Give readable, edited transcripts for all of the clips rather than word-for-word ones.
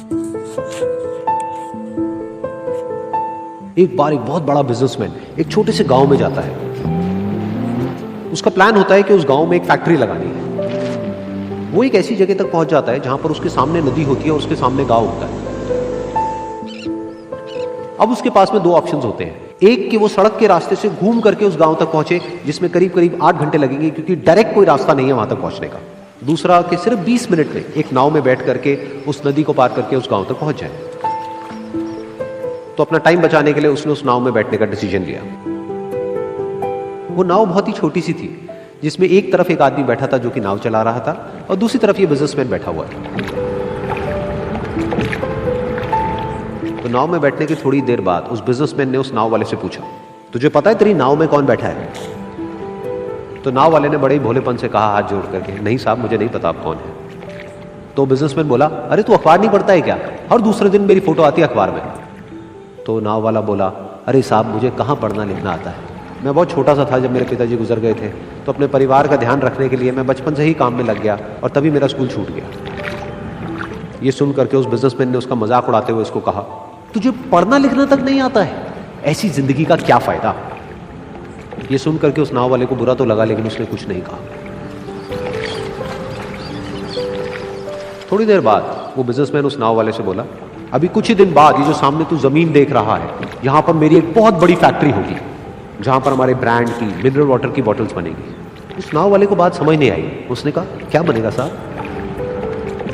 एक बार एक बहुत बड़ा बिजनेसमैन एक छोटे से गांव में जाता है। उसका प्लान होता है कि उस गांव में एक फैक्ट्री लगानी है। वो एक ऐसी जगह तक पहुंच जाता है जहां पर उसके सामने नदी होती है और उसके सामने गांव होता है। अब उसके पास में दो ऑप्शंस होते हैं। एक कि वो सड़क के रास्ते से घूम करके उस गांव तक पहुंचे, जिसमें करीब करीब 8 घंटे लगेंगे, क्योंकि डायरेक्ट कोई रास्ता नहीं है वहां तक पहुंचने का। दूसरा कि सिर्फ 20 मिनट में एक नाव में बैठ करके उस नदी को पार करके उस गांव तक पहुंच जाए। तो अपना टाइम बचाने के लिए उसने उस नाव में बैठने का डिसीजन लिया। वो नाव बहुत ही छोटी सी थी, जिसमें एक तरफ एक आदमी बैठा था जो कि नाव चला रहा था और दूसरी तरफ ये बिजनेसमैन बैठा हुआ था। तो नाव में बैठने की थोड़ी देर बाद उस बिजनेसमैन ने उस नाव वाले से पूछा, तुझे पता है तेरी नाव में कौन बैठा है? तो नाव वाले ने बड़े ही भोलेपन से कहा हाथ जोड़ करके, नहीं साहब मुझे नहीं पता आप कौन है। तो बिजनेसमैन बोला, अरे तू अखबार नहीं पढ़ता है क्या? हर दूसरे दिन मेरी फोटो आती है अखबार में। तो नाव वाला बोला, अरे साहब मुझे कहाँ पढ़ना लिखना आता है, मैं बहुत छोटा सा था जब मेरे पिताजी गुजर गए थे, तो अपने परिवार का ध्यान रखने के लिए मैं बचपन से ही काम में लग गया और तभी मेरा स्कूल छूट गया। ये सुन करके उस बिजनेसमैन ने उसका मजाक उड़ाते हुए उसको कहा, तुझे पढ़ना लिखना तक नहीं आता है, ऐसी जिंदगी का क्या फायदा? ये सुन करके उस नाव वाले को बुरा तो लगा, लेकिन उसने कुछ नहीं कहा। थोड़ी देर बाद वो बिजनेसमैन उस नाव वाले से बोला, अभी कुछ ही दिन बाद ये जो सामने तू जमीन देख रहा है, यहां पर मेरी एक बहुत बड़ी फैक्ट्री होगी जहां पर हमारे ब्रांड की मिनरल वाटर की बॉटल्स बनेगी। उस नाव वाले को बात समझ नहीं आई। उसने कहा, क्या बनेगा साहब?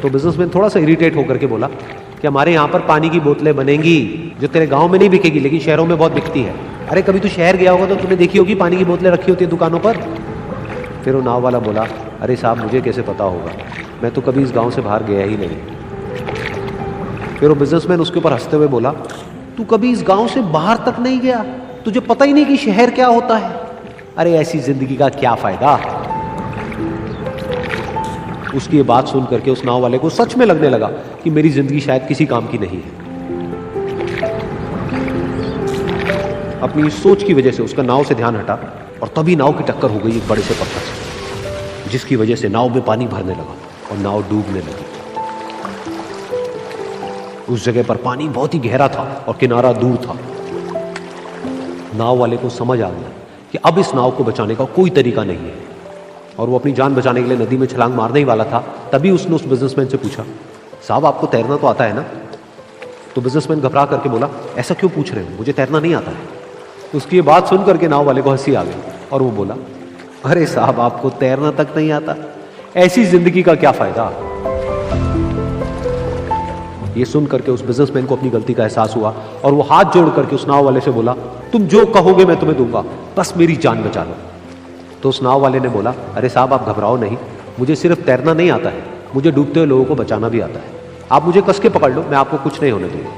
तो बिजनेसमैन थोड़ा सा इरिटेट होकर के बोला कि हमारे यहाँ पर पानी की बोतलें बनेंगी जो तेरे गांव में नहीं बिकेगी लेकिन शहरों में बहुत बिकती है। अरे कभी तू शहर गया होगा तो तुमने देखी होगी पानी की बोतलें रखी होती है दुकानों पर। फिर वो नाव वाला बोला, अरे साहब मुझे कैसे पता होगा, मैं तो कभी इस गांव से बाहर गया ही नहीं। फिर वो बिजनेसमैन उसके ऊपर हंसते हुए बोला, तू कभी इस गांव से बाहर तक नहीं गया, तुझे पता ही नहीं कि शहर क्या होता है? अरे ऐसी जिंदगी का क्या फायदा? उसकी ये बात सुन करके उस नाव वाले को सच में लगने लगा कि मेरी जिंदगी शायद किसी काम की नहीं है। अपनी सोच की वजह से उसका नाव से ध्यान हटा और तभी नाव की टक्कर हो गई एक बड़े से पत्थर से, जिसकी वजह से नाव में पानी भरने लगा और नाव डूबने लगी। उस जगह पर पानी बहुत ही गहरा था और किनारा दूर था। नाव वाले को समझ आ गया कि अब इस नाव को बचाने का कोई तरीका नहीं है और वो अपनी जान बचाने के लिए नदी में छलांग मारने ही वाला था। तभी उसने उस बिजनेसमैन से पूछा, साहब आपको तैरना तो आता है ना? तो बिजनेसमैन घबरा करके बोला, ऐसा क्यों पूछ रहे हो, मुझे तैरना नहीं आता है। उसकी ये बात सुन करके नाव वाले को हंसी आ गई और वो बोला, अरे साहब आपको तैरना तक नहीं आता, ऐसी जिंदगी का क्या फायदा? ये सुन करके उस बिजनेसमैन को अपनी गलती का एहसास हुआ और वो हाथ जोड़ करके उस नाव वाले से बोला, तुम जो कहोगे मैं तुम्हें दूंगा, बस मेरी जान बचा लो। तो उस नाव वाले ने बोला, अरे साहब आप घबराओ नहीं, मुझे सिर्फ तैरना नहीं आता है, मुझे डूबते हुए लोगों को बचाना भी आता है। आप मुझे कस के पकड़ लो, मैं आपको कुछ नहीं होने दूंगा।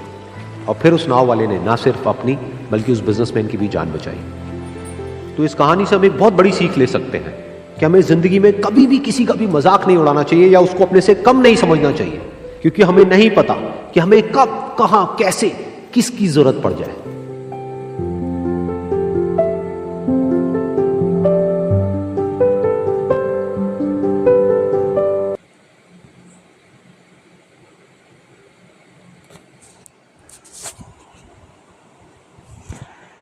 और फिर उस नाव वाले ने ना सिर्फ अपनी बल्कि उस बिजनेसमैन की भी जान बचाई। तो इस कहानी से हम एक बहुत बड़ी सीख ले सकते हैं कि हमें जिंदगी में कभी भी किसी का भी मजाक नहीं उड़ाना चाहिए या उसको अपने से कम नहीं समझना चाहिए, क्योंकि हमें नहीं पता कि हमें कब, कहां, कैसे, किसकी जरूरत पड़ जाए।